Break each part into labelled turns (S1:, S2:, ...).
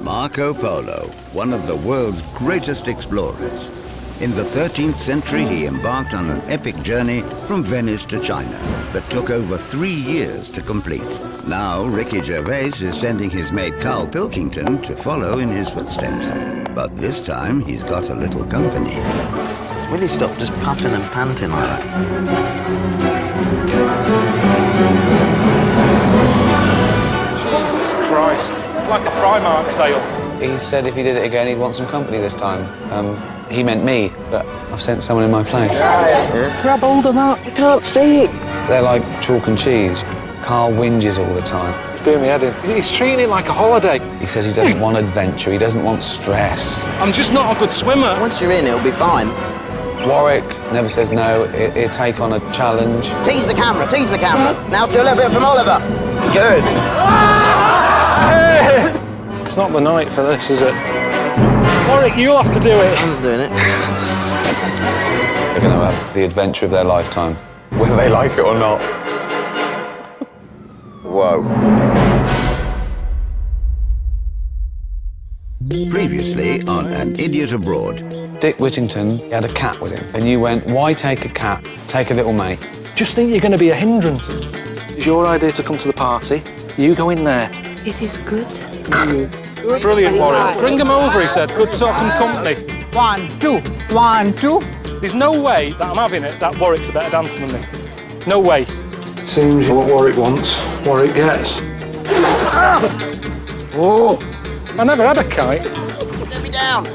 S1: Marco Polo, one of the world's greatest explorers. In the 13th century, he embarked on an epic journey from Venice to China that took over 3 years to complete. Now, Ricky Gervais is sending his mate Karl Pilkington to follow in his footsteps. But this time, he's got a little company.
S2: Will you stop just puffing and panting like that?
S3: Jesus Christ. It's like a Primark sale.
S4: He said if he did it again, he'd want some company this time. He meant me, but I've sent someone in my place.
S3: Grab hold of that. I can't see it.
S4: They're like chalk and cheese. Carl whinges all the time.
S3: It's doing me head in. He's treating it like a holiday.
S4: He says he doesn't want adventure, he doesn't want stress.
S3: I'm just not a good swimmer.
S2: Once you're in, it'll be fine.
S4: Warwick never says no, he'll take on a challenge.
S2: Tease the camera, tease the camera. Now do a little bit from Oliver. Good.
S3: It's not the night for this, is it? Warwick, you'll have to do it.
S2: I'm not doing it.
S4: They're going to have the adventure of their lifetime, whether they like it or not.
S2: Whoa.
S1: Previously on An Idiot Abroad.
S4: Dick Whittington had a cat with him, and you went, why take a cat? Take a little mate.
S3: Just think you're going to be a hindrance. It's your idea to come to the party. You go in there.
S5: Is this good?
S3: Brilliant, Warwick. Bring him over, he said. Good to have some company.
S6: 1, 2, 1, 2.
S3: There's no way that I'm having it that Warwick's a better dancer than me. No way.
S7: Seems what Warwick wants, Warwick gets.
S3: Oh! I never had a kite.
S2: Get me down.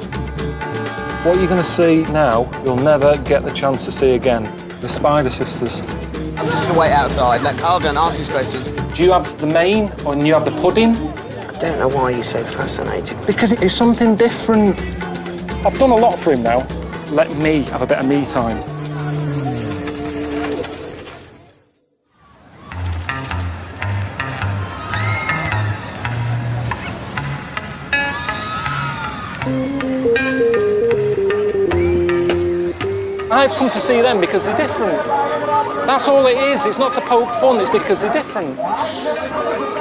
S3: What you're going to see now, you'll never get the chance to see again. The Spider Sisters.
S2: I'm just going to wait outside, let Carl go and ask his questions.
S3: Do you have the main, or you have the pudding?
S2: I don't know why you're so fascinated.
S3: Because it is something different. I've done a lot for him now. Let me have a bit of me time. I've come to see them because they're different. That's all it is. It's not to poke fun, it's because they're different.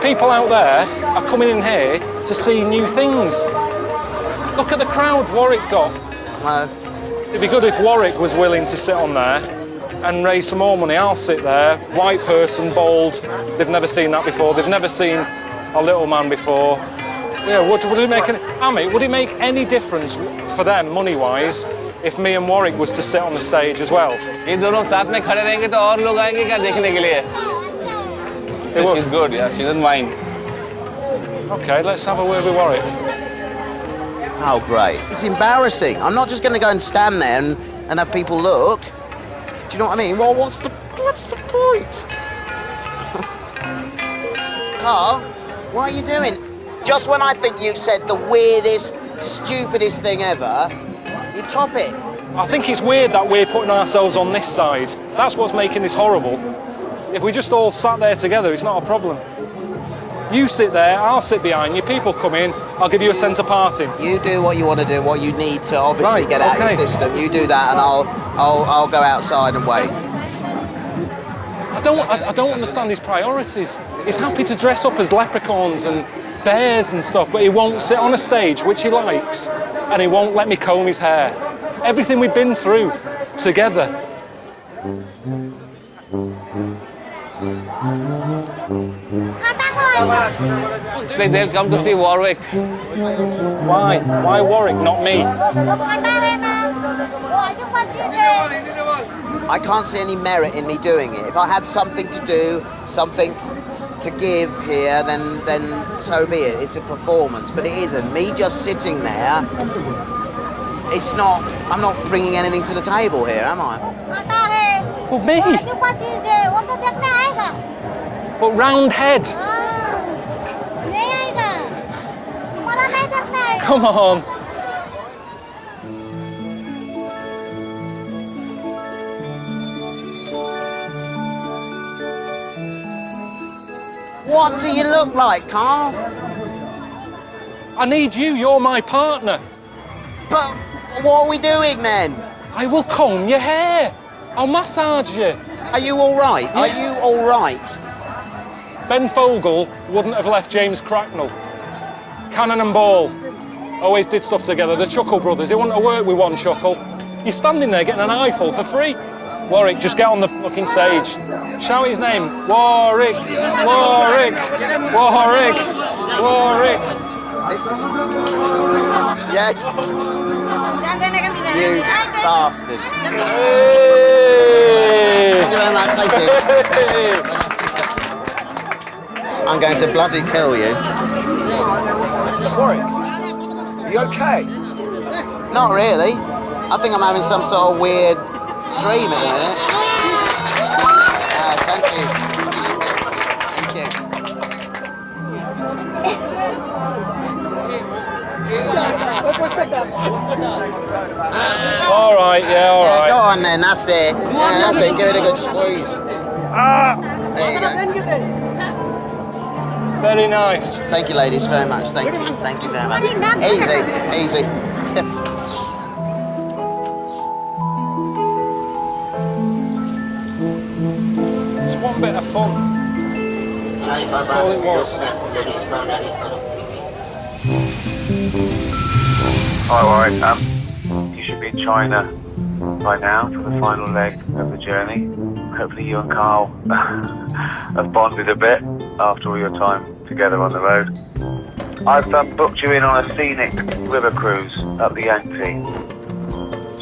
S3: People out there are coming in here to see new things. Look at the crowd Warwick got. It'd be good if Warwick was willing to sit on there and raise some more money. I'll sit there, white person, bald. They've never seen that before. They've never seen a little man before. Yeah, would it make would it make any difference for them, money-wise, if me and Warwick was to sit on the stage as well?
S4: So she's good, yeah, she doesn't mind.
S3: OK, let's have a word with Warwick.
S2: Oh, great. It's embarrassing. I'm not just going to go and stand there and have people look. Do you know what I mean? Well, what's the point? Carl, what are you doing? Just when I think you've said the weirdest, stupidest thing ever, you top it.
S3: I think it's weird that we're putting ourselves on this side. That's what's making this horrible. If we just all sat there together, it's not a problem. You sit there, I'll sit behind you, people come in, I'll give you a centre parting.
S2: You do what you want to do, what you need to obviously get out of your system. You do that and I'll go outside and wait.
S3: I don't understand his priorities. He's happy to dress up as leprechauns and bears and stuff, but he won't sit on a stage, which he likes, and he won't let me comb his hair. Everything we've been through together.
S4: Say they'll come to see Warwick.
S3: Why? Why Warwick, not me?
S2: I can't see any merit in me doing it. If I had something to do, something to give here, then so be it. It's a performance, but it isn't. Me just sitting there, it's not, I'm not bringing anything to the table here, am I?
S3: Well, me? But round head. Come on.
S2: What do you look like, Carl?
S3: I need you, you're my partner.
S2: But what are we doing then?
S3: I will comb your hair. I'll massage you.
S2: Are you all right?
S3: Yes.
S2: Are you all right?
S3: Ben Fogle wouldn't have left James Cracknell. Cannon and ball. Always did stuff together. The Chuckle brothers, they wouldn't have worked with one Chuckle. You're standing there getting an eyeful for free. Warwick, just get on the fucking stage. Shout his name. Warwick, Warwick, Warwick, Warwick.
S2: This is yes. You bastard.
S3: Hey.
S2: Thank you very much, thank you. I'm going to bloody kill you.
S5: Warwick, are you okay?
S2: Not really. I think I'm having some sort of weird dream at the minute. Thank you. Thank you.
S3: All right, yeah, all right.
S2: Go on then, that's it. Yeah, that's it. Give it a good squeeze. There you go.
S3: Very nice.
S2: Thank you, ladies, very much. Thank you. Thank you very much. Easy, easy.
S3: It's one bit of fun. That's all it was.
S8: Hi, Warwick. You should be in China by now for the final leg of the journey. Hopefully you and Karl have bonded a bit after all your time together on the road. I've booked you in on a scenic river cruise up the Yangtze.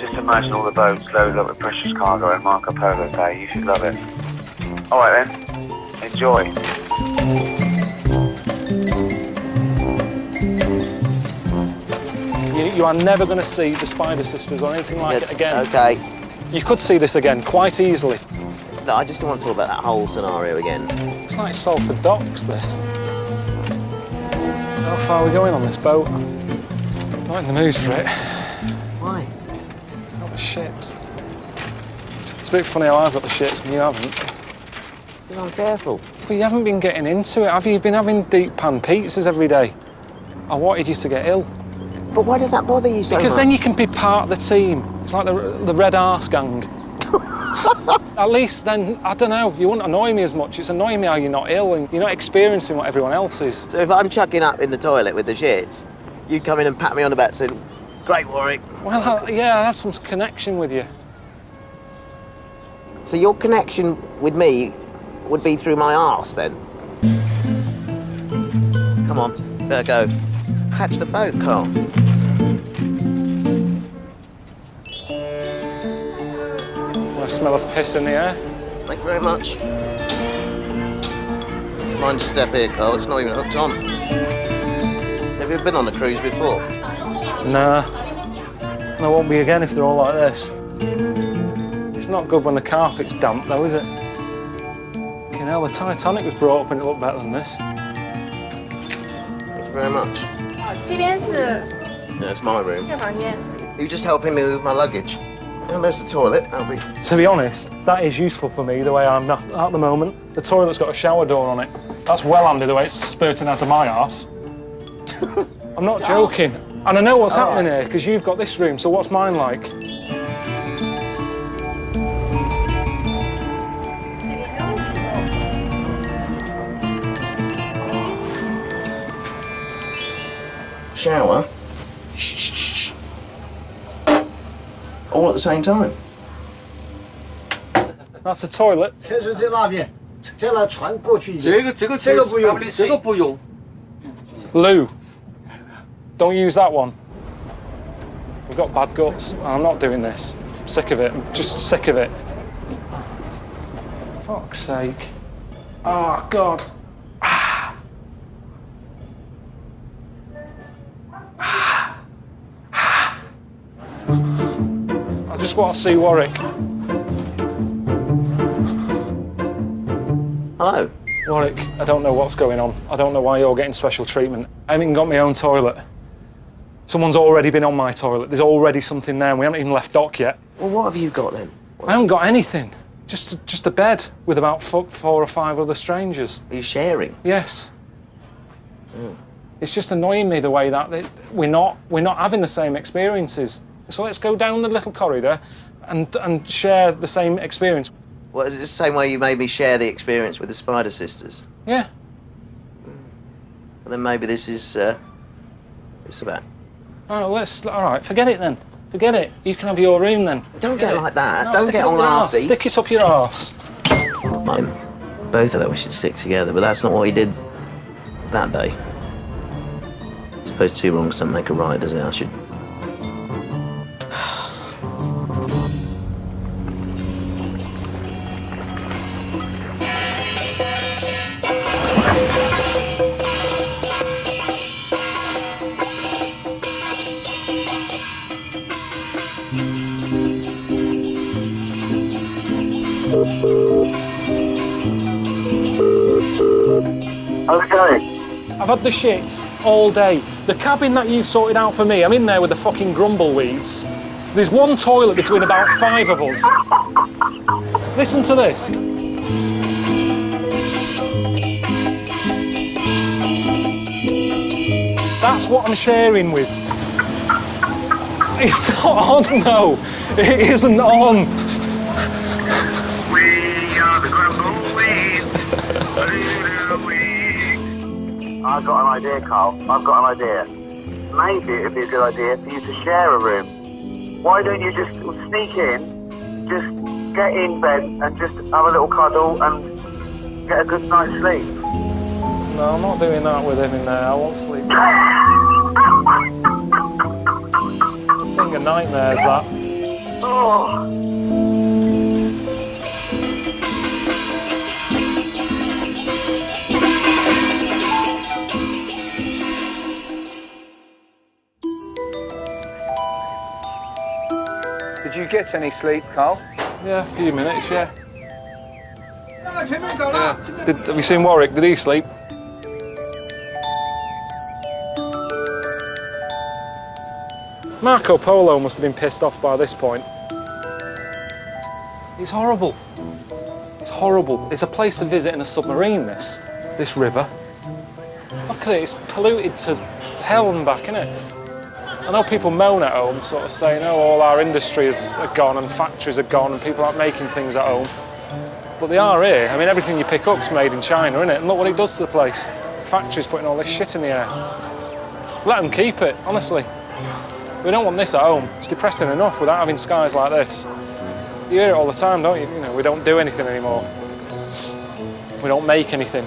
S8: Just imagine all the boats loaded up with precious cargo in Marco Polo Bay. You should love it. All right then, enjoy.
S3: You are never going to see the Spider Sisters or anything like it again.
S2: Okay.
S3: You could see this again quite easily.
S2: No, I just don't want to talk about that whole scenario again.
S3: It's like Salford Docks, this. So how far are we going on this boat? Not in the mood for it.
S2: Why?
S3: Got the shits. It's a bit funny how I've got the shits and you haven't.
S2: Because I'm careful.
S3: But you haven't been getting into it, have you? You've been having deep pan pizzas every day. I wanted you to get ill.
S2: But why does that bother you so much?
S3: Because then you can be part of the team. It's like the Red Arse Gang. At least then, I don't know, you wouldn't annoy me as much. It's annoying me how you're not ill and you're not experiencing what everyone else is.
S2: So if I'm chucking up in the toilet with the shits, you come in and pat me on the back saying, "Great, Warwick."
S3: Well, yeah, I have some connection with you.
S2: So your connection with me would be through my arse then? Come on, better go. Catch the boat, Karl.
S3: I smell of piss in the air.
S2: Thank you very much. Mind to step here, Karl. It's not even hooked on. Have you been on a cruise before?
S3: Nah. And I won't be again if they're all like this. It's not good when the carpet's damp, though, is it? Fucking hell, the Titanic was brought up and it looked better than this.
S2: Thank you very much.
S9: 这边是
S2: Yeah, it's my room.
S9: 这房间。
S2: You just helping me with my luggage. And there's the toilet. That'll be...
S3: To be honest, that is useful for me, the way I'm at the moment. The toilet's got a shower door on it. That's well handy, the way it's spurting out of my arse. I'm not joking. And I know what's happening here, because you've got this room, so what's mine like?
S2: Shower? All at the same time?
S3: That's the toilet.
S5: 厕所在那边，再拿船过去。
S10: 这个
S5: 不用，
S10: 这个不用。
S3: Lou, don't use that one. We've got bad guts. I'm not doing this. I'm sick of it. I'm just sick of it. Fuck's sake. Oh, God. I just want to see Warwick.
S2: Hello.
S3: Warwick, I don't know what's going on. I don't know why you're getting special treatment. I haven't even got my own toilet. Someone's already been on my toilet. There's already something there and we haven't even left dock yet.
S2: Well, what have you got then?
S3: I haven't got anything. Just a bed with about 4 or 5 other strangers.
S2: Are you sharing?
S3: Yes. It's just annoying me the way that we're not having the same experiences. So let's go down the little corridor and share the same experience.
S2: Well, is it the same way you made me share the experience with the Spider Sisters?
S3: Yeah.
S2: Well, then maybe this is It's about...
S3: All right, forget it then. Forget it. You can have your room then.
S2: Don't get like that.
S3: No,
S2: Don't get all arsey.
S3: Stick it up your arse.
S2: Both of them we should stick together, but that's not what he did that day. I suppose two wrongs don't make a right, does it? I should...
S8: How's it going?
S3: I've had the shits all day. The cabin that you've sorted out for me, I'm in there with the fucking grumbleweeds. There's one toilet between about 5 of us. Listen to this. That's what I'm sharing with. It's not on, no. It isn't on.
S8: We are the grumbleweeds. I've got an idea, Carl. I've got an idea. Maybe it would be a good idea for you to share a room. Why don't you just sneak in, just get in bed and just have a little cuddle and get a good night's sleep?
S3: No, I'm not doing that with him in there. I won't sleep. Thing of nightmares, that.
S8: Oh.
S4: Did you get any sleep, Carl?
S3: Yeah, a few minutes, yeah. Have you seen Warwick? Did he sleep? Marco Polo must have been pissed off by this point. It's horrible. It's horrible. It's a place to visit in a submarine, this river. Look at it, it's polluted to hell and back, isn't it? I know people moan at home, sort of saying, oh, all our industries are gone and factories are gone and people aren't making things at home. But they are here. I mean, everything you pick up's made in China, isn't it? And look what it does to the place. Factories putting all this shit in the air. Let them keep it, honestly. We don't want this at home. It's depressing enough without having skies like this. You hear it all the time, don't you? You know, we don't do anything anymore. We don't make anything.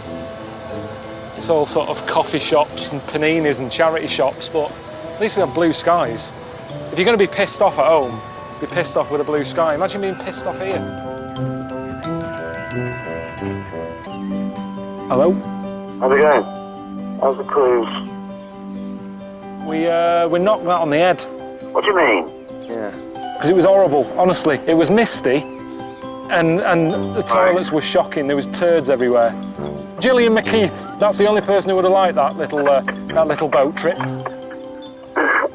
S3: It's all sort of coffee shops and paninis and charity shops, but at least we have blue skies. If you're going to be pissed off at home, be pissed off with a blue sky. Imagine being pissed off here. Hello?
S8: How's it going? How's the cruise?
S3: We knocked that on the head.
S8: What do you mean?
S3: Yeah. Because it was horrible, honestly. It was misty, and the toilets were shocking. There was turds everywhere. Gillian McKeith, that's the only person who would have liked that little boat trip.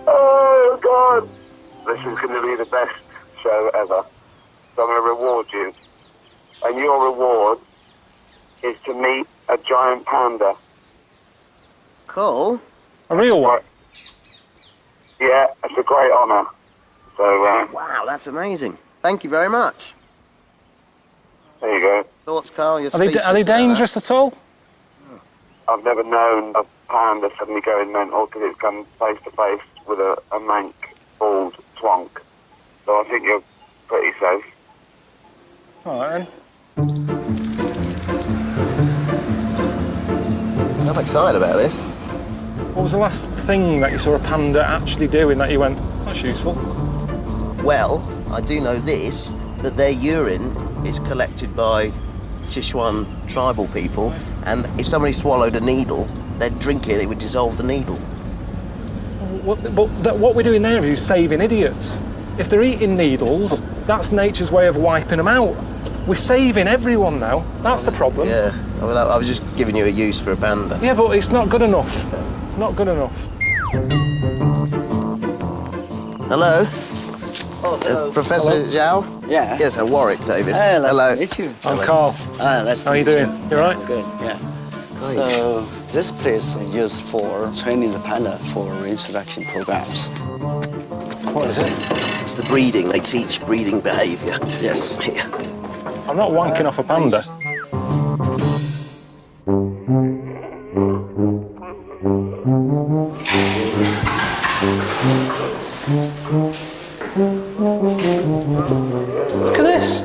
S8: Oh, God! This is going to be the best show ever. So I'm going to reward you. And your reward is to meet a giant panda.
S2: Cool.
S3: A real one?
S8: Yeah, it's a great honour. So,
S2: wow, that's amazing. Thank you very much.
S8: There you go.
S2: Thoughts, Carl? You're
S3: Are they dangerous at all?
S8: I've never known a panda suddenly going mental because it's come face to face with a mank, bald twonk. So I think you're pretty safe.
S3: All right, then.
S2: I'm excited about this.
S3: What was the last thing that you saw a panda actually doing that you went, that's useful?
S2: Well, I do know this, that their urine is collected by Sichuan tribal people, and if somebody swallowed a needle, they'd drink it, it would dissolve the needle.
S3: What we're doing there is saving idiots. If they're eating needles, that's nature's way of wiping them out. We're saving everyone now. That's the problem.
S2: Yeah, well, I was just giving you a use for a panda.
S3: Yeah, but it's not good enough. Not good enough.
S2: Hello?
S5: Oh, hello.
S2: Professor
S5: Hello.
S2: Zhao?
S5: Yeah.
S2: Yes, Warwick Davis.
S5: Hey, nice
S2: Hello.
S5: to meet you.
S3: I'm Carl.
S5: Nice
S3: How are you doing? You all right?
S5: Good, yeah. So, this place is used for training the panda for reintroduction programs.
S3: What is it?
S2: It's the breeding. They teach breeding behaviour.
S5: Yes.
S2: Here.
S3: I'm not wanking off a panda. Look at this.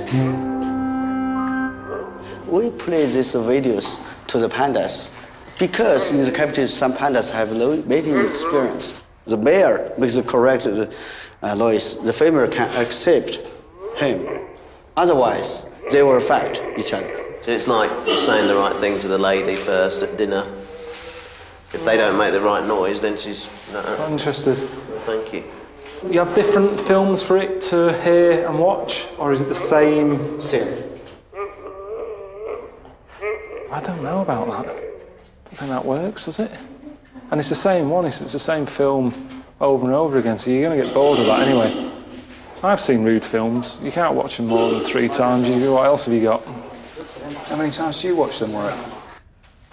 S5: We play these videos to the pandas because in the captivity some pandas have no mating experience. The male makes the correct noise. The female can accept him. Otherwise, they will fight each other.
S2: So it's like saying the right thing to the lady first at dinner. If they don't make the right noise, then she's... No.
S3: I'm interested.
S2: Thank you.
S3: You have different films for it to hear and watch, or is it the same?
S5: Same.
S3: I don't know about that. I don't think that works, does it? And it's the same one, it's the same film over and over again, so you're going to get bored of that anyway. I've seen rude films. You can't watch them more than 3 times. What else have you got?
S4: How many times do you watch them, Warwick?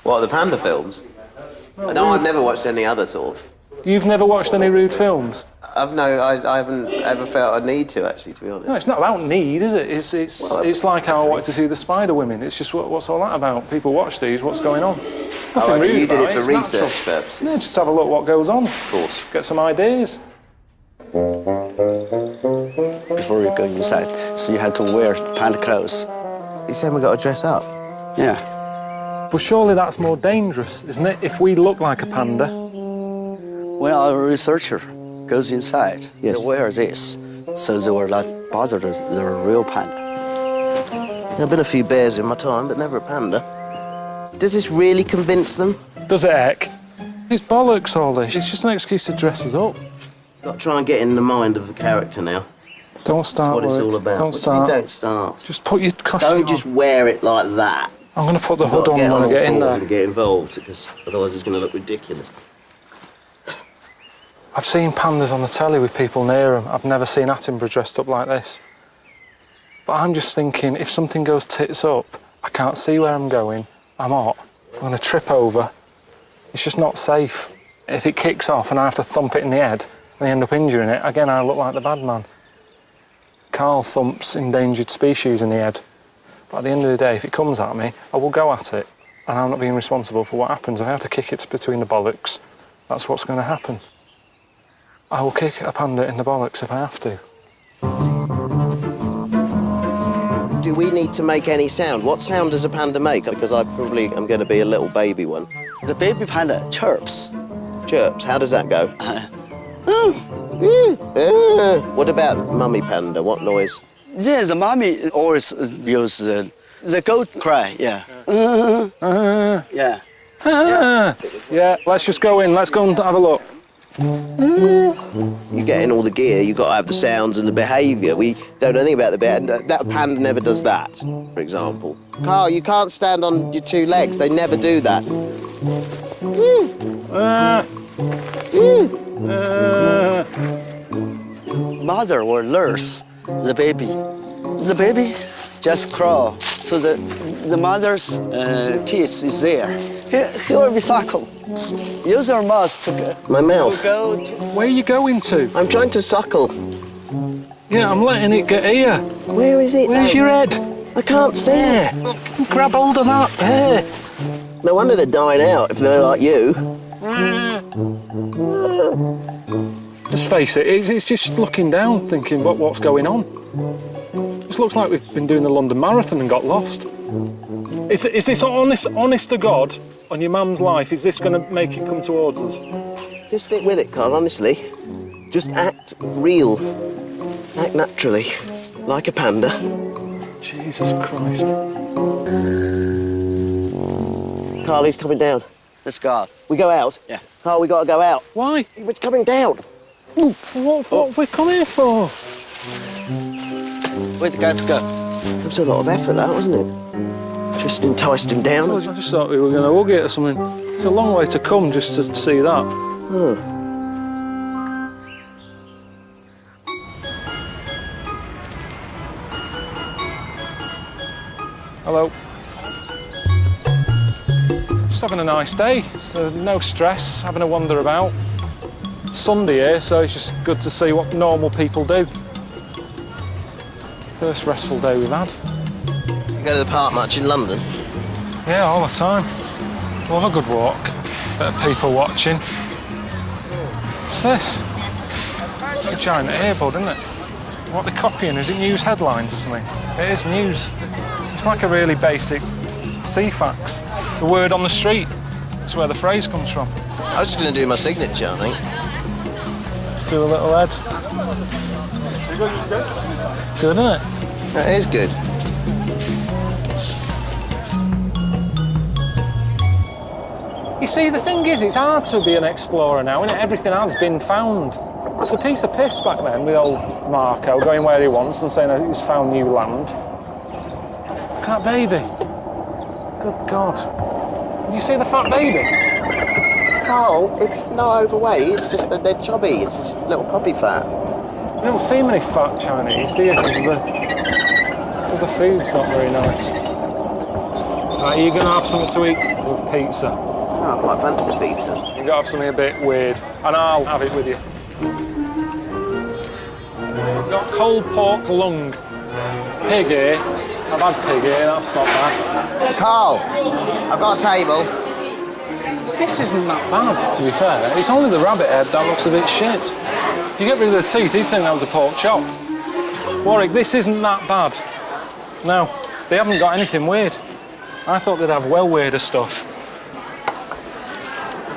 S2: What, the panda films? No, I've never watched any other sort of.
S3: You've never watched any rude films?
S2: I haven't ever felt a need to, actually, to be honest.
S3: No, it's not about need, is it? It's like how I wanted to see the Spider Women. It's just what's all that about? People watch these, what's going on? Nothing rude
S2: you did
S3: about
S2: it for
S3: it's
S2: research
S3: natural.
S2: purposes?
S3: Yeah, just have a look what goes on.
S2: Of course.
S3: Get some ideas.
S5: Before you go inside, so you have to wear panda clothes.
S2: You said we got to dress up?
S5: Yeah.
S3: But surely that's more dangerous, isn't it? If we look like a panda.
S5: When our researcher goes inside,
S2: yes,
S5: they wear this, so they will not bother the real panda.
S2: There have been a few bears in my time, but never a panda. Does this really convince them?
S3: Does it, Eck? It's bollocks, all this. It's just an excuse to dress us up.
S2: Got to try and get in the mind of the character now.
S3: Don't start,
S2: That's what it's all about.
S3: Don't start.
S2: Don't start.
S3: Just put your costume on.
S2: Don't just wear it like that.
S3: I'm going to put the hood on when I get in there.
S2: And get involved, because otherwise it's going to look ridiculous.
S3: I've seen pandas on the telly with people near them. I've never seen Attenborough dressed up like this. But I'm just thinking, if something goes tits up, I can't see where I'm going. I'm hot. I'm going to trip over. It's just not safe. If it kicks off and I have to thump it in the head and I end up injuring it, again, I look like the bad man. Karl thumps endangered species in the head. But at the end of the day, if it comes at me, I will go at it. And I'm not being responsible for what happens. I have to kick it between the bollocks. That's what's going to happen. I will kick a panda in the bollocks if I have to.
S2: Do we need to make any sound? What sound does a panda make? Because I probably am going to be a little baby one.
S5: The baby panda chirps.
S2: Chirps? How does that go? What about mummy panda? What noise?
S5: Yeah, the mommy always use the goat cry, yeah. Yeah.
S3: Yeah, let's just go in. Let's go and have a look.
S2: You get in all the gear, you've got to have the sounds and the behaviour. We don't know anything about the behaviour. That panda never does that, for example. Karl, you can't stand on your 2 legs. They never do that.
S5: Mother will nurse the baby. The baby just crawl to the mother's teeth is there. He will be suckle. Use your mouth to go.
S2: My mouth?
S5: Go to...
S3: Where are you going to?
S2: I'm trying to suckle.
S3: Yeah, I'm letting it get here.
S2: Where is it?
S3: Where's your head?
S2: I can't see it.
S3: Grab hold of that. There.
S2: No wonder they're dying out if they're like you.
S3: Just face it, it's just looking down, thinking, what's going on? It looks like we've been doing the London Marathon and got lost. Is this honest to God, on your mum's life, is this going to make it come towards us?
S2: Just stick with it, Karl, honestly. Just act real. Act naturally. Like a panda.
S3: Jesus Christ.
S2: Karl, he's coming down.
S5: Let's go.
S2: We go out?
S5: Yeah.
S2: Karl, we got to go out.
S3: Why?
S2: It's coming down.
S3: What have we come here for?
S5: Where's the guy to go?
S2: It was a lot of effort, that, wasn't it? Just enticed him down.
S3: I just thought we were going to hug it or something. It's a long way to come just to see that.
S2: Huh.
S3: Hello. Just having a nice day. So no stress, having a wander about. It's Sunday here, so it's just good to see what normal people do. First restful day we've had.
S2: You go to the park much in London?
S3: Yeah, all the time. Love a good walk. Bit of people watching. What's this? It's a giant earbud, isn't it? What they're copying, is it news headlines or something? It is news. It's like a really basic CFAX. The word on the street. That's where the phrase comes from.
S2: I was just going to do my signature, I think.
S3: Just do a little head. Good, isn't it?
S2: That is good.
S3: You see, the thing is, it's hard to be an explorer now, isn't it? Everything has been found. It's a piece of piss back then with old Marco going where he wants and saying he's found new land. Look at that baby. Good God. Did you see the fat baby?
S2: Carl, it's not overweight, it's just that they're chubby, it's just little puppy fat.
S3: You don't see many fat Chinese, do you? Because the food's not very nice. Right, are you going to have something to eat with pizza?
S2: Oh, I quite fancy pizza.
S3: You've got to have something a bit weird, and I'll have it with you. We've got cold pork lung. Pig here. I've had pig here, that's not bad.
S2: Carl, I've got a table.
S3: This isn't that bad, to be fair. It's only the rabbit head that looks a bit shit. If you get rid of the teeth, you'd think that was a pork chop. Warwick, this isn't that bad. No, they haven't got anything weird. I thought they'd have well weirder stuff.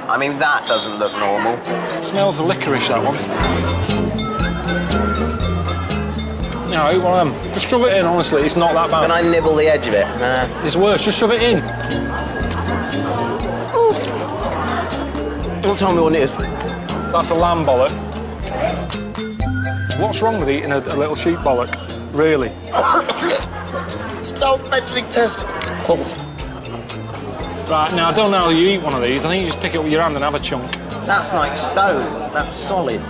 S2: I mean, that doesn't look normal.
S3: It smells of licorice, that one. No, eat one of them. Just shove it in, honestly, it's not that bad.
S2: Can I nibble the edge of it? Nah.
S3: It's worse, just shove it in.
S2: Don't tell me what it is.
S3: That's a lamb bollock. What's wrong with eating a little sheep bollock? Really?
S2: Stop mentioning testicles.
S3: Right, now I don't know how you eat one of these. I think you just pick it up with your hand and have a chunk.
S2: That's like stone. That's solid.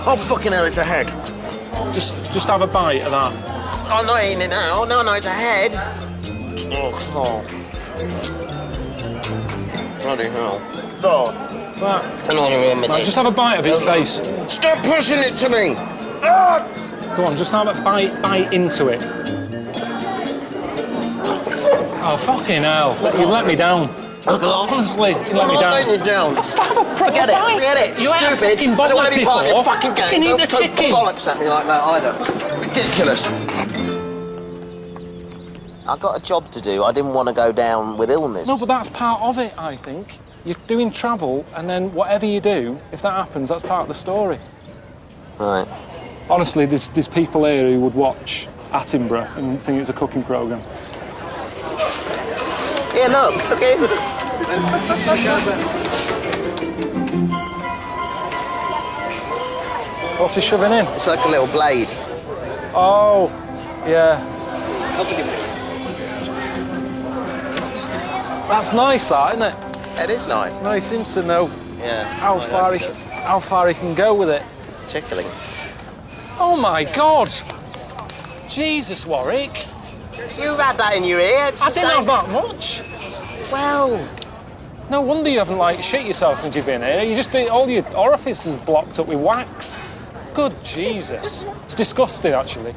S2: Oh, fucking hell, it's a head.
S3: Just have a bite of that.
S2: I'm not eating it now. No, it's a head. Oh. Bloody hell. Oh.
S3: Right.
S2: I don't want to remember this.
S3: Just have a bite of its face.
S2: Stop pushing it to me!
S3: Go on, just have a bite into it. Oh, fucking hell. You've let me down. Honestly, you let me down.
S2: I'm not letting you down. Forget it.
S3: You ain't
S2: Stupid.
S3: fucking
S2: I don't want to be part of your
S3: before.
S2: fucking game.
S3: You need
S2: Don't
S3: the
S2: throw
S3: chicken.
S2: bollocks at me like that either. Ridiculous. I've got a job to do. I didn't want to go down with illness.
S3: No, but that's part of it, I think. You're doing travel, and then whatever you do, if that happens, that's part of the story.
S2: Right.
S3: Honestly, there's people here who would watch Attenborough and think it's a cooking programme.
S2: Yeah, look. Okay.
S3: What's he shoving in?
S2: It's like a little blade.
S3: Oh, yeah. That's nice, that, isn't it?
S2: It is nice.
S3: No, he seems to know how far he can go with it.
S2: Tickling.
S3: Oh my God! Jesus, Warwick.
S2: You had that in your ear.
S3: I didn't have that much.
S2: Well.
S3: No wonder you haven't, like, shit yourself since you've been here. You just be all your orifices blocked up with wax. Good Jesus. It's disgusting, actually.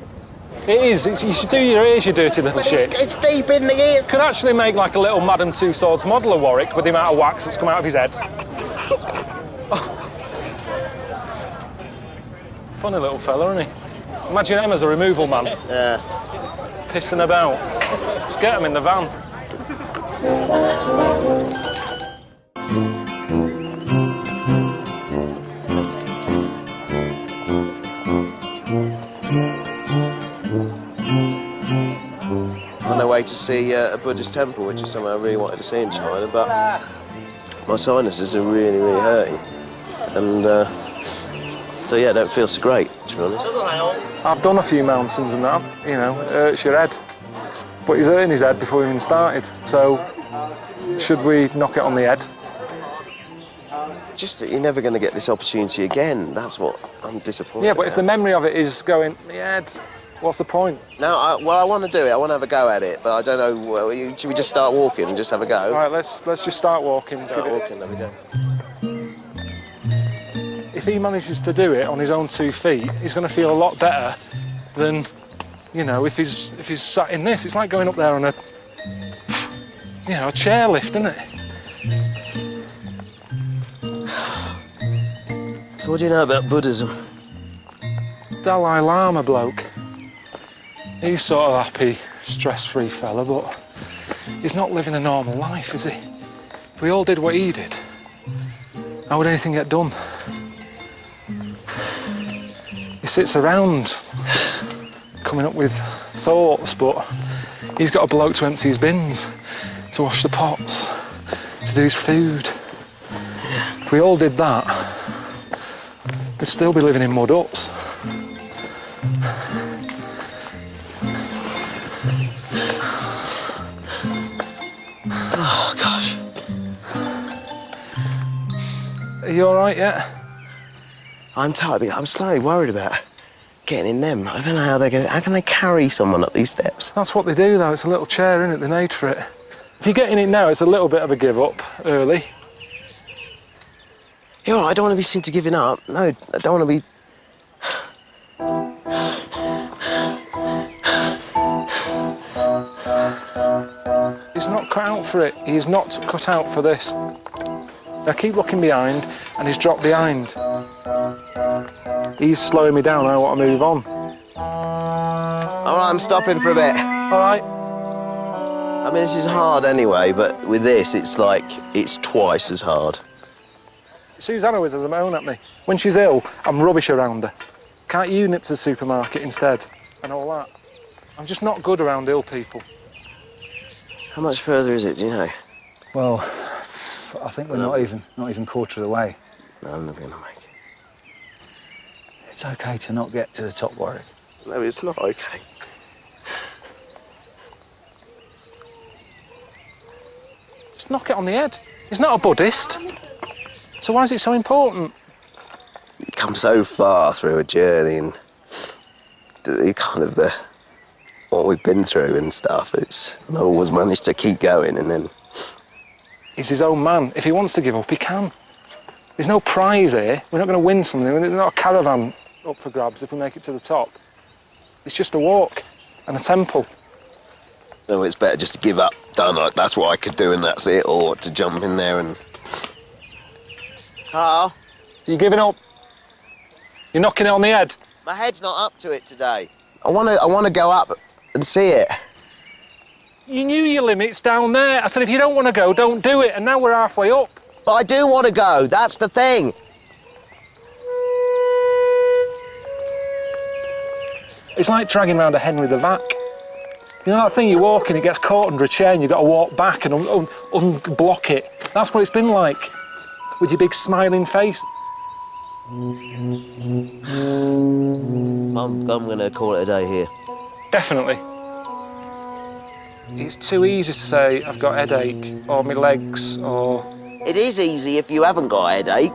S3: It is. You should do your ears, you dirty little shit.
S2: It's deep in the ears.
S3: Could actually make, like, a little Madame Tussauds model of Warwick with the amount of wax that's come out of his head. Funny little fella, isn't he? Imagine him as a removal man.
S2: Yeah.
S3: Pissing about. Just get him in the van.
S2: On our way to see a Buddhist temple, which is somewhere I really wanted to see in China, but my sinuses are really, really hurting. And so, yeah, I don't feel so great, to be honest.
S3: I've done a few mountains and that, you know, it hurts your head. But he's hurting his head before we even started. So, should we knock it on the head?
S2: Just that you're never going to get this opportunity again. That's what I'm disappointed
S3: Yeah, but if the
S2: about.
S3: memory of it is going in the head, what's the point?
S2: No, I want to do it. I want to have a go at it, but I don't know. Well, should we just start walking and just have a go?
S3: All right, let's just start walking.
S2: Start walking, there we go.
S3: If he manages to do it on his own 2 feet, he's going to feel a lot better than, you know, if he's sat in this. It's like going up there on a chairlift, isn't it?
S2: It's
S9: So what do you know about Buddhism?
S3: Dalai Lama bloke. He's sort of happy, stress-free fella, but he's not living a normal life, is he? If we all did what he did, how would anything get done? He sits around coming up with thoughts, but he's got a bloke to empty his bins, to wash the pots, to do his food. If we all did that, we'd still be living in mud huts.
S9: Oh, gosh.
S3: Are you all right yet?
S9: I'm tired, but I'm slightly worried about getting in them. I don't know how they're going to... How can they carry someone up these steps?
S3: That's what they do, though. It's a little chair, isn't it? They made for it. If you get in it now, it's a little bit of a give-up early.
S9: You're all right, I don't want to be seen to giving up. No, I don't want to be...
S3: He's not cut out for it. He's not cut out for this. I keep looking behind, and he's dropped behind. He's slowing me down. I want to move on.
S9: All right, I'm stopping for a bit.
S3: All right.
S9: I mean, this is hard anyway, but with this, it's like, it's twice as hard.
S3: Susanna always has a moan at me. When she's ill, I'm rubbish around her. Can't you nip to the supermarket instead? And all that. I'm just not good around ill people.
S9: How much further is it, do you know?
S10: Well, I think we're not even quarter of the way.
S9: No, I'm never going to make it.
S10: It's okay to not get to the top, Warwick.
S9: No, it's not okay.
S3: Just knock it on the head. He's not a Buddhist. So why is it so important?
S9: You come so far through a journey and you kind of what we've been through and stuff. I've always managed to keep going, and then...
S3: He's his own man. If he wants to give up, he can. There's no prize here. We're not going to win something. There's not a caravan up for grabs if we make it to the top. It's just a walk and a temple.
S9: No, it's better just to give up. Done. Like, that's what I could do and that's it, or to jump in there and...
S2: Carl?
S3: You're giving up? You're knocking it on the head?
S2: My head's not up to it today.
S9: I want to go up and see it.
S3: You knew your limit's down there. I said, if you don't want to go, don't do it. And now we're halfway up.
S2: But I do want to go. That's the thing.
S3: It's like dragging around a hen with a vac. You know that thing you walk in, it gets caught under a chair and you've got to walk back and unblock it. That's what it's been like, with your big smiling face.
S9: I'm going to call it a day here.
S3: Definitely. It's too easy to say, I've got a headache, or my legs, or...
S2: It is easy if you haven't got a headache.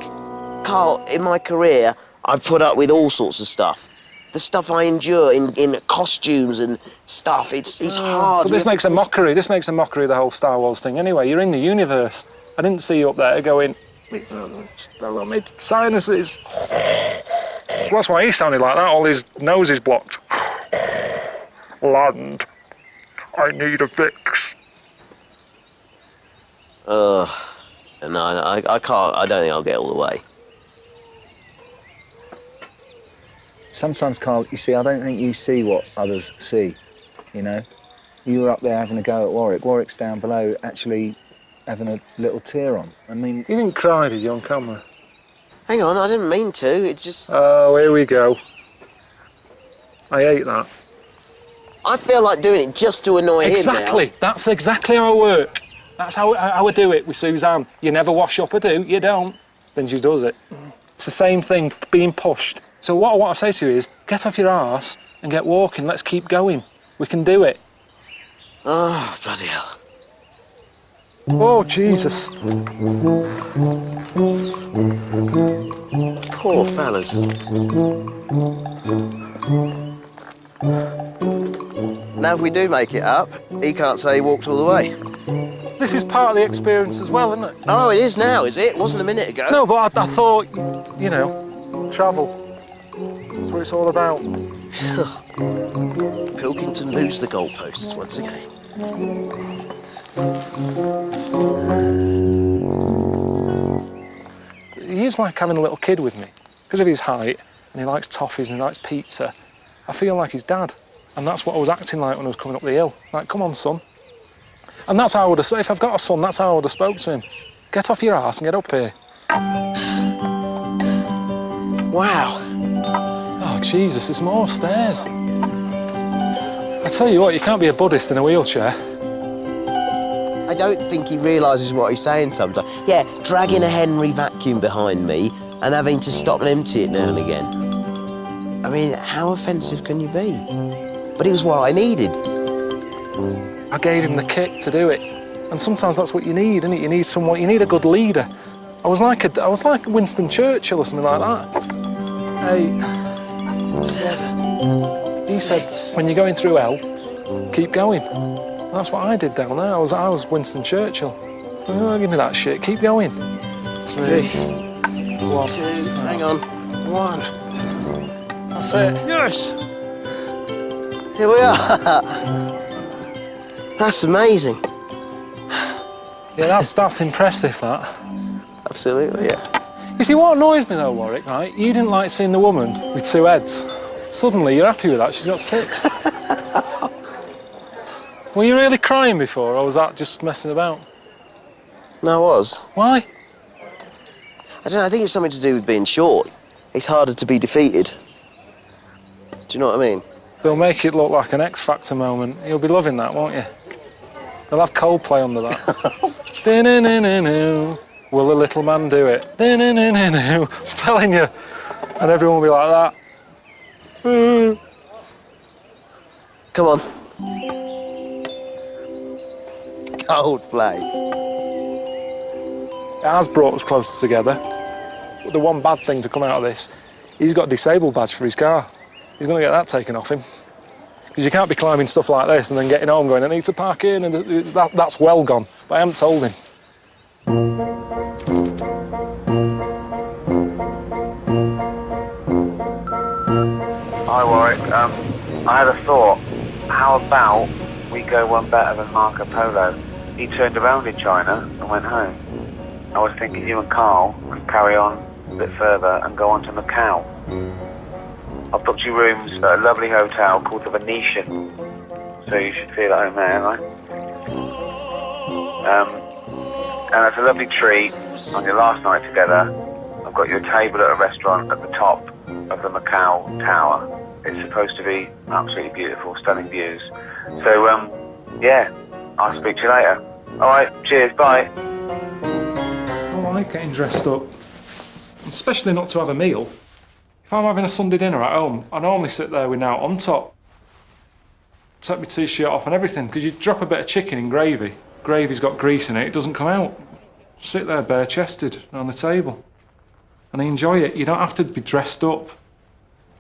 S2: Carl, in my career, I've put up with all sorts of stuff. The stuff I endure in costumes and stuff, it's hard.
S3: But this makes a mockery. This makes a mockery of the whole Star Wars thing. Anyway, you're in the universe. I didn't see you up there going, my sinuses. Well, that's why he sounded like that. All his nose is blocked. Land. I need a fix.
S9: No, I can't. I don't think I'll get all the way.
S10: Sometimes, Carl, you see, I don't think you see what others see, you know? You were up there having a go at Warwick. Warwick's down below actually having a little tear on. I mean...
S3: You didn't cry, did you, on camera?
S2: Hang on, I didn't mean to. It's just...
S3: Oh, here we go. I hate that.
S2: I feel like doing it just to annoy him now.
S3: Exactly. That's exactly how I work. That's how I do it with Suzanne. You never wash up, do? You don't. Then she does it. It's the same thing, being pushed. So what I want to say to you is, get off your arse and get walking. Let's keep going. We can do it.
S2: Oh, bloody hell.
S3: Oh, Jesus.
S9: Poor fellas. Now, if we do make it up, he can't say he walked all the way.
S3: This is part of the experience as well, isn't it?
S2: Oh, it is now, is it? It wasn't a minute ago.
S3: No, but I thought, you know, travel. That's what it's all about.
S9: Pilkington moves the goalposts once again.
S3: He is like having a little kid with me. because of his height, and he likes toffees and he likes pizza, I feel like his dad. And that's what I was acting like when I was coming up the hill. Like, come on, son. And that's how I would have, if I've got a son, that's how I would have spoke to him. Get off your arse and get up here.
S9: Wow.
S3: Oh, Jesus, there's more stairs. I tell you what, you can't be a Buddhist in a wheelchair.
S9: I don't think he realises what he's saying sometimes. Yeah, dragging a Henry vacuum behind me and having to stop and empty it now and again. I mean, how offensive can you be? But it was what I needed.
S3: I gave him the kick to do it. And sometimes that's what you need, isn't it? You need someone, you need a good leader. I was like Winston Churchill or something like that. 8, 7. He said, when you're going through hell, keep going. And that's what I did down there. I was Winston Churchill. Oh, give me that shit. Keep going. 3, 1.
S9: 2. Hang on. 1.
S3: That's it. Yes.
S9: Here we are. That's amazing.
S3: Yeah, that's impressive, that.
S9: Absolutely, yeah.
S3: You see, what annoys me though, Warwick, right? You didn't like seeing the woman with 2 heads. Suddenly, you're happy with that. She's got 6. Were you really crying before, or was that just messing about?
S9: No, I was.
S3: Why?
S9: I don't know, I think it's something to do with being short. It's harder to be defeated. Do you know what I mean?
S3: They'll make it look like an X Factor moment. You'll be loving that, won't you? They'll have Coldplay under that. Will the little man do it? I'm telling you. And everyone will be like that.
S9: Come on. Coldplay.
S3: It has brought us closer together. But the one bad thing to come out of this, he's got a disabled badge for his car. He's going to get that taken off him. Because you can't be climbing stuff like this and then getting home going, I need to park in, and that's well gone. But I haven't told him.
S8: Hi Warwick, I had a thought. How about we go one better than Marco Polo? He turned around in China and went home. I was thinking you and Karl could carry on a bit further and go on to Macau. I've booked you rooms at a lovely hotel called the Venetian, so you should feel at home there, right? And it's a lovely treat on your last night together. I've got you a table at a restaurant at the top of the Macau Tower. It's supposed to be absolutely beautiful, stunning views. So, yeah, I'll speak to you later. All right, cheers, bye.
S3: I like getting dressed up, especially not to have a meal. If I'm having a Sunday dinner at home, I normally sit there with now on top, take my t-shirt off and everything, because you drop a bit of chicken in gravy. Gravy's got grease in it, it doesn't come out. Sit there bare-chested on the table and enjoy it. You don't have to be dressed up.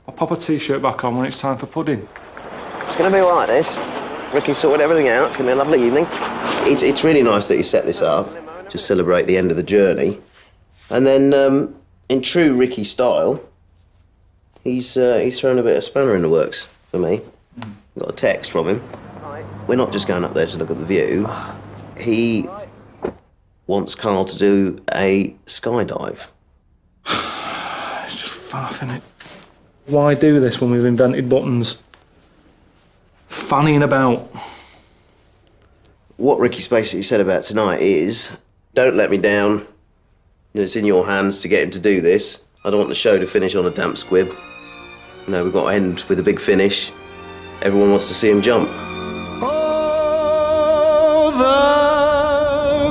S3: I'll pop a t-shirt back on when it's time for pudding.
S9: It's going to be all right, this. Ricky sorted everything out. It's going to be a lovely evening. It's really nice that you set this up to celebrate the end of the journey. And then, in true Ricky style, he's thrown a bit of spanner in the works for me. Got a text from him. We're not just going up there to look at the view. He wants Karl to do a skydive.
S3: It's just faff, innit? Why do this when we've invented buttons? Fannying about.
S9: What Ricky's basically said about tonight is, don't let me down. You know, it's in your hands to get him to do this. I don't want the show to finish on a damp squib. You know, we've got to end with a big finish. Everyone wants to see him jump.
S11: Oh,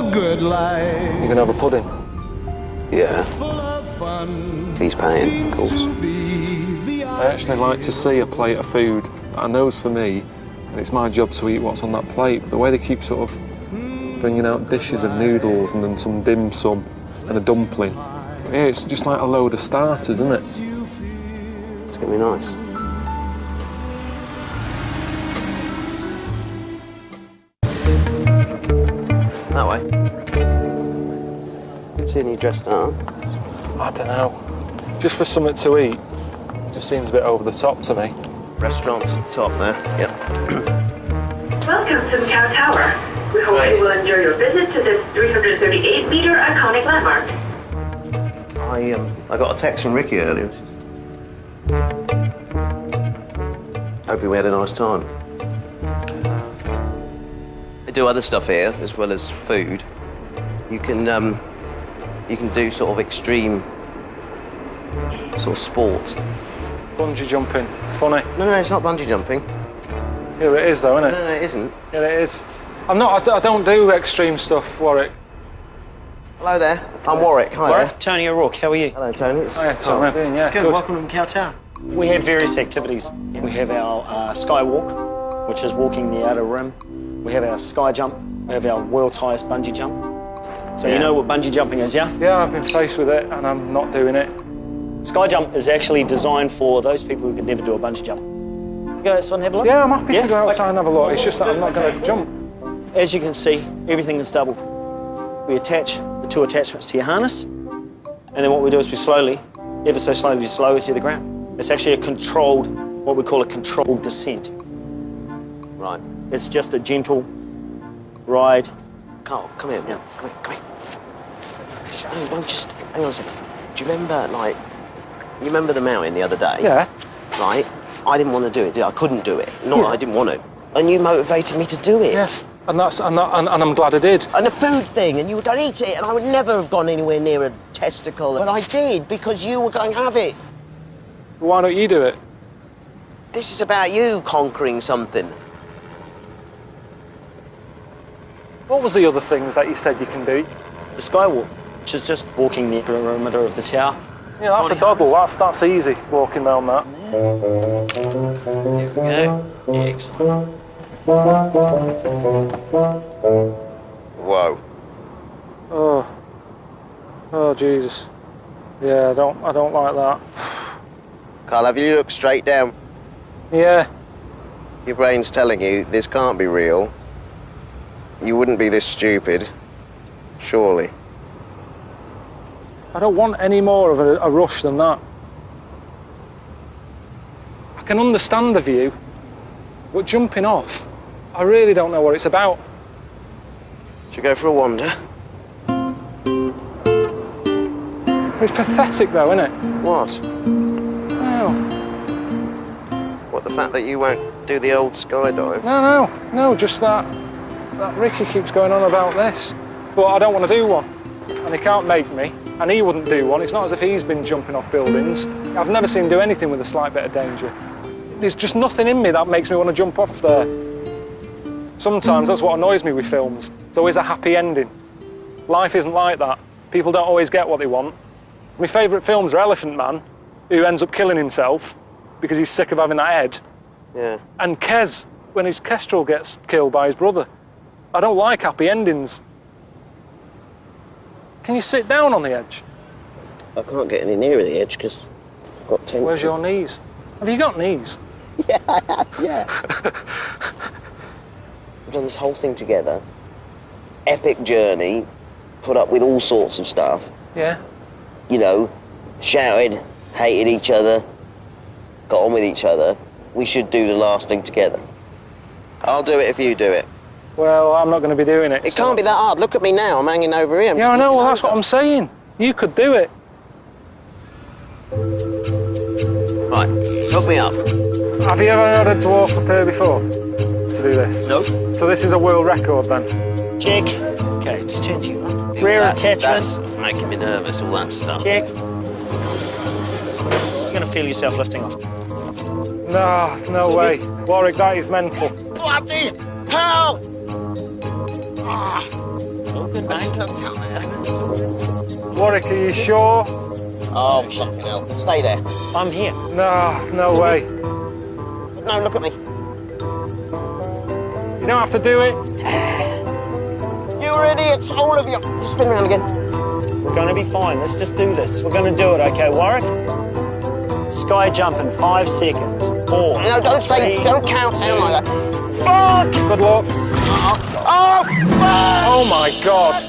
S11: the good life.
S3: You can have a pudding.
S9: Yeah. He's paying, of course.
S3: I actually like to see a plate of food that I know is for me, and it's my job to eat what's on that plate. But the way they keep sort of bringing out dishes of noodles and then some dim sum and a dumpling, yeah, it's just like a load of starters, isn't it?
S9: It's gonna be nice. That way. Good seeing you dressed up.
S3: I don't know. Just for something to eat, just seems a bit over the top to me.
S9: Restaurants at the top there, yep.
S12: Welcome to Macau Tower. We hope you will enjoy your visit to this 338-meter iconic landmark.
S9: I got a text from Ricky earlier. Hoping we had a nice time. They do other stuff here as well as food. You can do sort of extreme sort of sports.
S3: Bungee jumping, funny.
S9: No, it's not bungee jumping.
S3: Yeah, it is though, isn't it?
S9: No, it isn't.
S3: Yeah, it is. I don't do extreme stuff, Warwick.
S9: Hello there, I'm Warwick. Hi
S13: Warwick,
S9: there.
S13: Tony O'Rourke, how are you?
S9: Hello, Tony.
S3: Hi, Tom. How you doing? Yeah,
S13: good. Welcome to Macau Tower. We have various activities. We have our Skywalk, which is walking the outer rim. We have our sky jump. We have our world's highest bungee jump. So you know what bungee jumping is, yeah?
S3: Yeah, I've been faced with it and I'm not doing it.
S13: Sky jump is actually designed for those people who could never do a bungee jump. You go outside and have a look?
S3: Yeah, I'm happy to go outside and have a look. It's just that I'm not going to jump.
S13: As you can see, everything is double. We attach the two attachments to your harness, and then what we do is we slowly, ever so slowly, just lower to the ground. It's actually a controlled, what we call a controlled descent.
S9: Right.
S13: It's just a gentle ride.
S9: Carl, come here. Yeah. Come here. Just hang on a second. Do you remember, you remember the mountain the other day?
S3: Yeah.
S9: Right? I didn't want to do it, did I? I couldn't do it. Not that I didn't want to. And you motivated me to do it.
S3: Yes. And I'm glad I did.
S9: And the food thing, and you were going to eat it, and I would never have gone anywhere near a testicle. But I did, because you were going to have it.
S3: Why don't you do it?
S9: This is about you conquering something.
S3: What was the other things that you said you can do?
S13: The Skywalk, which is just walking the perimeter of the tower.
S3: Yeah, that's a doddle. That's easy, walking down that.
S13: Here we go. Excellent.
S9: Whoa.
S3: Oh, Jesus. Yeah, I don't like that.
S9: Carl, have you looked straight down?
S3: Yeah.
S9: Your brain's telling you this can't be real. You wouldn't be this stupid, surely.
S3: I don't want any more of a rush than that. I can understand the view, but jumping off, I really don't know what it's about.
S9: Should we go for a wander?
S3: It's pathetic though, isn't it?
S9: What?
S3: No.
S9: What, the fact that you won't do the old skydive?
S3: No, just that Ricky keeps going on about this. But I don't want to do one. And he can't make me. And he wouldn't do one. It's not as if he's been jumping off buildings. I've never seen him do anything with a slight bit of danger. There's just nothing in me that makes me want to jump off there. Sometimes that's what annoys me with films. It's always a happy ending. Life isn't like that. People don't always get what they want. My favourite films are Elephant Man, who ends up killing himself because he's sick of having that head.
S9: Yeah.
S3: And Kez, when his kestrel gets killed by his brother. I don't like happy endings. Can you sit down on the edge?
S9: I can't get any nearer the edge because I've got tension.
S3: Where's your knees? Have you got knees?
S9: Yeah, I have, yeah. We've done this whole thing together. Epic journey, put up with all sorts of stuff.
S3: Yeah.
S9: You know, shouted, hated each other, got on with each other. We should do the last thing together. I'll do it if you do it.
S3: Well, I'm not going to be doing it.
S9: It can't be that hard. Look at me now. I'm hanging over here.
S3: Yeah, I know. Well, that's what I'm saying. You could do it.
S9: Right, hook me up.
S3: Have you ever had a dwarf up here before to do this?
S9: No.
S3: So this is a world record then?
S13: Check. Okay, just turn to you. Rear attachment.
S9: That's making me nervous, all that stuff.
S13: Check. You're going to feel yourself lifting off.
S3: No way. Warwick, that is mental.
S9: Bloody hell!
S13: It's all good, mate.
S3: Warwick, are you sure?
S9: Oh, fucking hell. Stay there.
S13: I'm here.
S3: No way.
S9: No, look at me.
S3: You don't have to do it.
S9: You're idiots, all of you. Just spin around again.
S13: We're going to be fine. Let's just do this. We're going to do it, okay, Warwick? Sky jump in 5 seconds. 4.
S9: No, don't count down like that. Fuck!
S3: Good luck.
S9: Oh, fuck!
S3: Oh my God.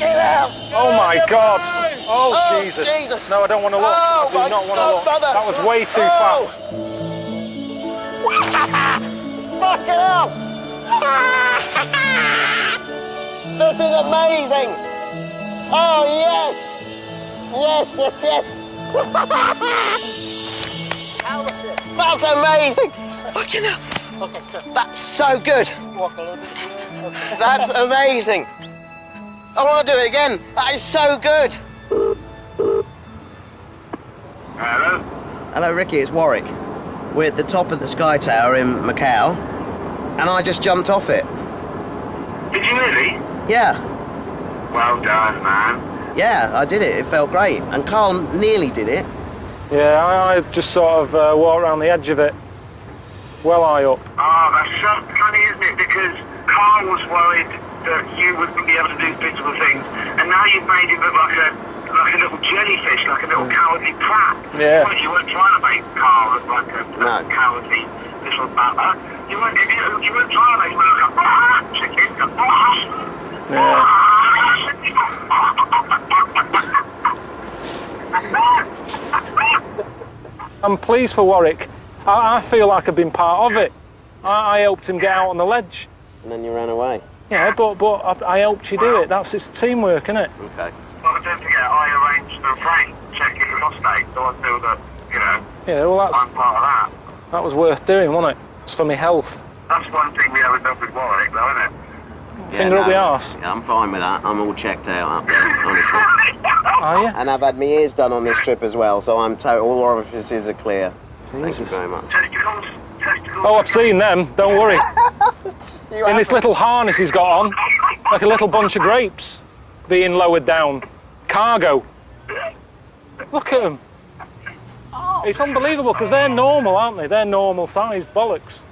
S3: Oh my God. Oh,
S9: Jesus.
S3: No, I don't want to look. I do not want to look.
S9: Mother.
S3: That was way too fast.
S9: Fucking hell! This is amazing! Oh, yes! Yes.
S2: That's amazing! Fucking hell.
S13: Okay, sir.
S2: That's so good.
S13: Walk a little bit.
S2: That's amazing. I want to do it again. That is so good.
S8: Hello?
S2: Hello, Ricky, it's Warwick. We're at the top of the Sky Tower in Macau, and I just jumped off it.
S8: Did you really?
S2: Yeah.
S8: Well done, man.
S2: Yeah, I did it. It felt great. And Karl nearly did it.
S3: Yeah, I just sort of walked around the edge of it. Well high up.
S8: Oh, that's so funny, isn't it? Because Karl was worried that you wouldn't be able to do beautiful things, and now you've made him look like a little jellyfish, like a little cowardly prat.
S3: Yeah.
S8: You weren't trying to make Karl look like a cowardly little butler. You weren't trying to make him look like a chicken.
S3: Yeah. I'm pleased for Warwick. I feel like I've been part of it. I helped him get out on the ledge.
S2: And then you ran away.
S3: Yeah, but I helped you do it. That's it's teamwork, isn't it?
S2: Okay.
S8: Well, don't forget, I arranged the freight check in prostate, so I feel that, you know,
S3: Yeah, well,
S8: I'm part of that.
S3: that was worth doing, wasn't it? It's for my health.
S8: That's one thing we haven't done with Warwick, though, isn't it?
S3: Finger up the arse.
S2: Yeah, I'm fine with that. I'm all checked out up there, honestly.
S3: Are you?
S2: And I've had my ears done on this trip as well, so I'm total. All orifices are clear. Thank you very much.
S8: Testicles?
S3: Oh, I've seen them. Don't worry. In this little harness he's got on, like a little bunch of grapes being lowered down. Cargo. Look at them. It's unbelievable because they're normal, aren't they? They're normal sized bollocks.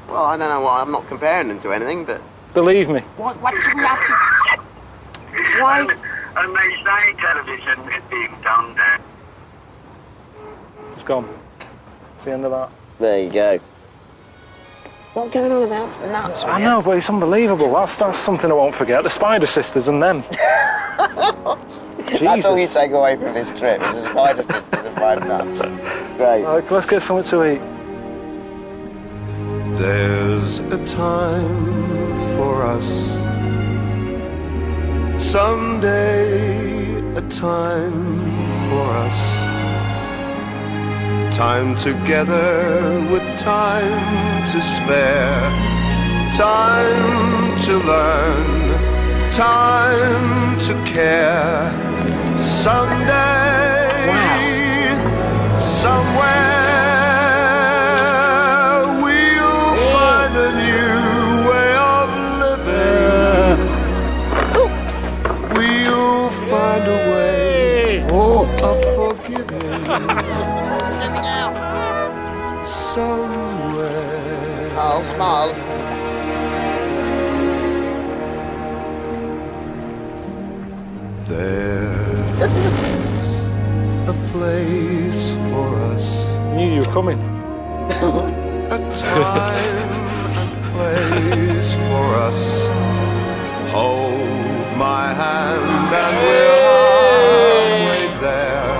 S2: Well, I don't know why. I'm not comparing them to anything, but
S3: Believe me.
S2: what do we have to? Why?
S8: And they say television is being done there.
S3: It's gone. It's the end of that.
S2: There you go. Stop going on about nuts.
S3: I know, but it's unbelievable. That's something I won't forget. The Spider Sisters and them.
S2: That's all you take away from this trip. Is the Spider Sisters and fried nuts. Great.
S3: Let's get something to eat.
S11: There's a time for us, someday a time for us, time together with time to spare, time to learn, time to care, someday, somewhere. Find a way of forgiving somewhere.
S2: Oh, smile.
S11: There's a place for us.
S3: Knew you were coming.
S11: A time and place for us. Hold my hand and we're halfway there.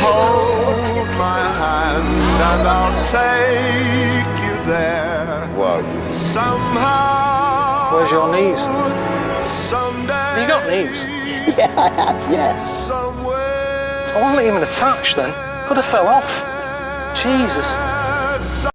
S11: Hold my hand and I'll take you there.
S2: Whoa.
S11: Somehow.
S3: Where's your knees?
S11: Someday.
S3: Have you got knees?
S2: Yeah, I have, yeah.
S11: Somewhere.
S3: I wasn't even attached then. Could have fell off. Jesus.